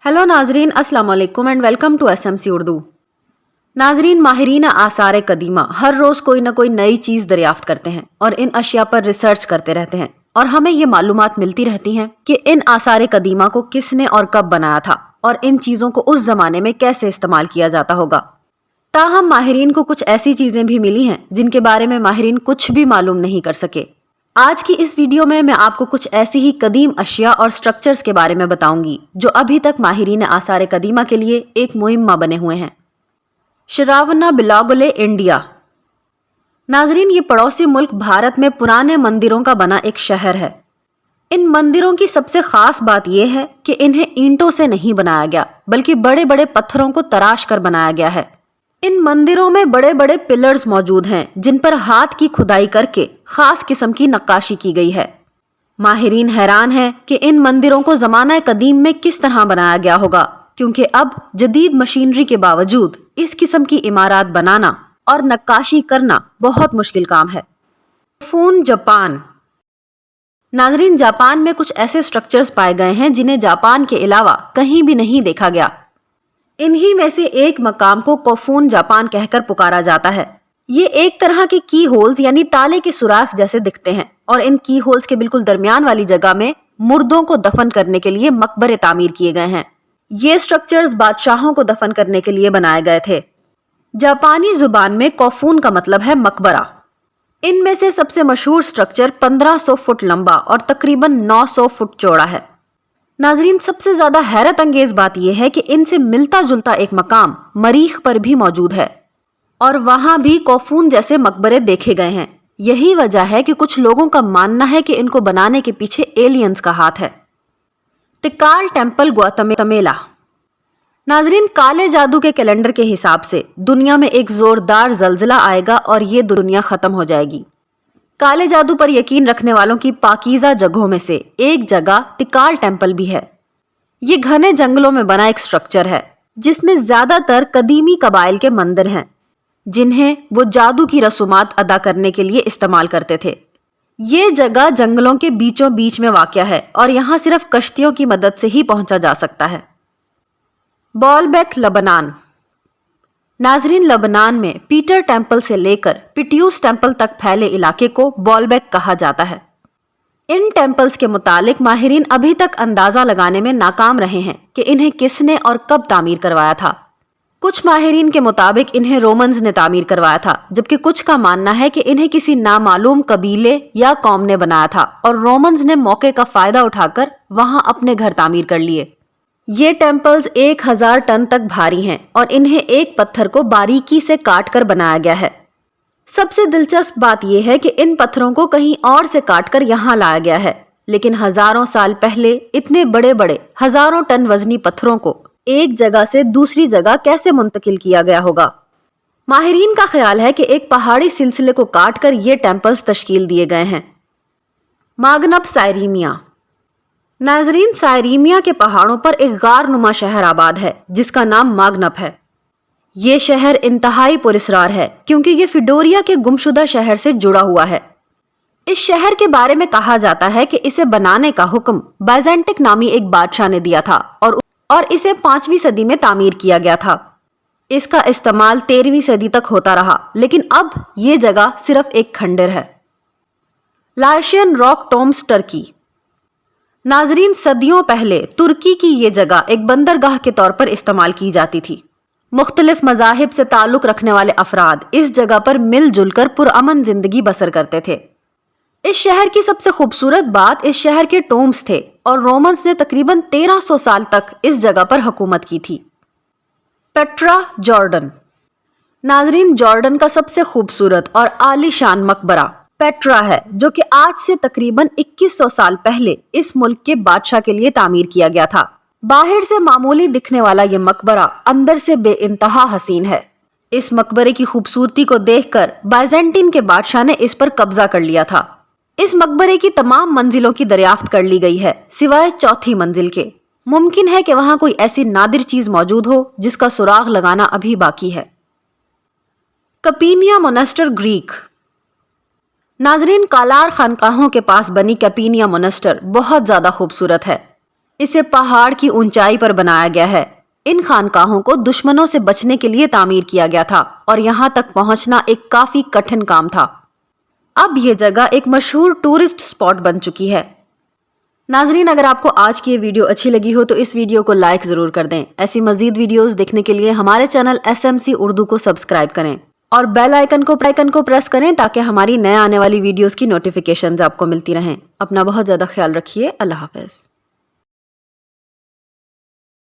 Hello नाजरीन, अस्सलाम वालेकुम and welcome to SMC Urdu. नाजरीन, माहिरीन आसार कदीमा हर रोज कोई ना कोई नई चीज दरियाफ्त करते हैं और इन अशिया पर रिसर्च करते रहते हैं और हमें ये मालूमात मिलती रहती हैं कि इन आसार कदीमा को किसने और कब बनाया था और इन चीजों को उस जमाने में कैसे इस्तेमाल किया जाता होगा। ताहम माहिरीन को कुछ ऐसी चीजें भी मिली हैं जिनके बारे में माहिरीन कुछ भी मालूम नहीं कर सके। आज की इस वीडियो में मैं आपको कुछ ऐसी ही कदीम अशिया और स्ट्रक्चर्स के बारे में बताऊंगी जो अभी तक माहिरीन आसार कदीमा के लिए एक मुहिम्मा बने हुए हैं। श्रावना बेलागोले, इंडिया। नाजरीन, ये पड़ोसी मुल्क भारत में पुराने मंदिरों का बना एक शहर है। इन मंदिरों की सबसे खास बात यह है कि इन्हें ईंटों से नहीं बनाया गया बल्कि बड़े बड़े पत्थरों को तराश कर बनाया गया है। इन मंदिरों में बड़े बड़े पिलर्स मौजूद हैं जिन पर हाथ की खुदाई करके खास किस्म की नक्काशी की गई है। माहिरीन हैरान हैं कि इन मंदिरों को जमाना कदीम में किस तरह बनाया गया होगा, क्योंकि अब जदीद मशीनरी के बावजूद इस किस्म की इमारत बनाना और नक्काशी करना बहुत मुश्किल काम है। कोफून, जापान। नाजरीन, जापान में कुछ ऐसे स्ट्रक्चर्स पाए गए हैं जिन्हें जापान के अलावा कहीं भी नहीं देखा गया। इन्हीं में से एक मकाम को कोफून जापान कहकर पुकारा जाता है। ये एक तरह के की होल्स यानी ताले के सुराख जैसे दिखते हैं और इन की होल्स के बिल्कुल दरमियान वाली जगह में मुर्दों को दफन करने के लिए मकबरे तामीर किए गए हैं। ये स्ट्रक्चर्स बादशाहों को दफन करने के लिए बनाए गए थे। जापानी जुबान में कोफून का मतलब है मकबरा। इनमें से सबसे मशहूर स्ट्रक्चर 1500 फुट लंबा और तकरीबन 900 फुट चौड़ा है। नाजरीन, सबसे ज्यादा हैरत अंगेज बात यह है कि इनसे मिलता जुलता एक मकाम मरीख पर भी मौजूद है और वहां भी कोफून जैसे मकबरे देखे गए हैं। यही वजह है कि कुछ लोगों का मानना है कि इनको बनाने के पीछे एलियंस का हाथ है। तिकाल टेम्पल, ग्वाटेमाला। नाजरीन, काले जादू के कैलेंडर के हिसाब से दुनिया में एक जोरदार जल्जला आएगा और ये दुनिया खत्म हो जाएगी। काले जादू पर यकीन रखने वालों की पाकीज़ा जगहों में से एक जगह तिकाल टेम्पल भी है। ये घने जंगलों में बना एक स्ट्रक्चर है जिसमें ज्यादातर कदीमी कबाइल के मंदिर हैं जिन्हें वो जादू की रसूमात अदा करने के लिए इस्तेमाल करते थे। ये जगह जंगलों के बीचों बीच में वाक़या है और यहाँ सिर्फ कश्तियों की मदद से ही पहुंचा जा सकता है। बॉलबेक, लबनान। नाजरीन, लबनान में पीटर टेम्पल से लेकर पिटियूस टेम्पल तक फैले इलाके को बॉलबेक कहा जाता है। इन टेम्पल्स के मुतालिक माहिरीन अभी तक अंदाजा लगाने में नाकाम रहे हैं कि इन्हें किसने और कब तामीर करवाया था। कुछ माहिरीन के मुताबिक इन्हें रोमन्स ने तामीर करवाया था, जबकि कुछ का मानना है कि इन्हें किसी नामालूम कबीले या कौम ने बनाया था और रोमन्स ने मौके का फायदा उठाकर वहां अपने घर तामीर कर लिए। ये टेम्पल्स 1000 टन तक भारी हैं और इन्हें एक पत्थर को बारीकी से काट कर बनाया गया है। सबसे दिलचस्प बात यह है कि इन पत्थरों को कहीं और से काटकर यहाँ लाया गया है, लेकिन हजारों साल पहले इतने बड़े बड़े हजारों टन वजनी पत्थरों को एक जगह से दूसरी जगह कैसे मुंतकिल किया गया होगा। माहिरीन का ख्याल है कि एक पहाड़ी सिलसिले को काटकर ये टेम्पल्स तश्कील दिए गए हैं। मागनब, सायरीमिया। नाजरीन, सायरीमिया के पहाड़ों पर एक गार नुमा शहर आबाद है जिसका नाम मागनब है। ये शहर इंतहाई पुरस्रार है क्योंकि ये फिडोरिया के गुमशुदा शहर से जुड़ा हुआ है। इस शहर के बारे में कहा जाता है कि इसे बनाने का हुक्म बाइजेंटिक नामी एक बादशाह ने दिया था और इसे 5वीं सदी में तामीर किया गया था। इसका इस्तेमाल 13वीं सदी तक होता रहा, लेकिन अब ये जगह सिर्फ एक खंडर है। लाशियन रॉक टॉम्स, टर्की। नाजरीन, सदियों पहले तुर्की की ये जगह एक बंदरगाह के तौर पर इस्तेमाल की जाती थी। मुख्तलिफ मज़ाहिब से ताल्लुक़ रखने वाले अफराद इस जगह पर मिलजुल कर पुरअमन जिंदगी बसर करते थे। इस शहर की सबसे खूबसूरत बात इस शहर के टोम्स थे और रोमन्स ने तकरीबन 1300 साल तक इस जगह पर हुकूमत की थी। Petra, Jordan. नाजरीन, जॉर्डन का सबसे खूबसूरत और आलीशान मकबरा पेट्रा है, जो कि आज से तकरीबन 2100 साल पहले इस मुल्क के बादशाह के लिए तामीर किया गया था। बाहर से मामूली दिखने वाला ये मकबरा अंदर से बेइंतहा हसीन है। इस मकबरे की खूबसूरती को देखकर बाइजेंटीन के बादशाह ने इस पर कब्जा कर लिया था। इस मकबरे की तमाम मंजिलों की दरियाफ्त कर ली गई है सिवाय चौथी मंजिल के। मुमकिन है कि वहां कोई ऐसी नादिर चीज मौजूद हो जिसका सुराग लगाना अभी बाकी है। कपीनिया मोनेस्टर, ग्रीक। नाजरीन, कालार खानकाहों के पास बनी कैपिनिया मोनेस्टर बहुत ज्यादा खूबसूरत है। इसे पहाड़ की ऊंचाई पर बनाया गया है। इन खानकाहों को दुश्मनों से बचने के लिए तामीर किया गया था और यहाँ तक पहुंचना एक काफी कठिन काम था। अब ये जगह एक मशहूर टूरिस्ट स्पॉट बन चुकी है। नाजरीन, अगर आपको आज की ये वीडियो अच्छी लगी हो तो इस वीडियो को लाइक जरूर कर दें। ऐसी मजीद वीडियोस देखने के लिए हमारे चैनल SMC उर्दू को सब्सक्राइब करें और बेल आइकन को प्रेस करें ताकि हमारी नए आने वाली वीडियोस की नोटिफिकेशंस आपको मिलती रहें। अपना बहुत ज्यादा ख्याल रखिए। अल्लाह हाफिज।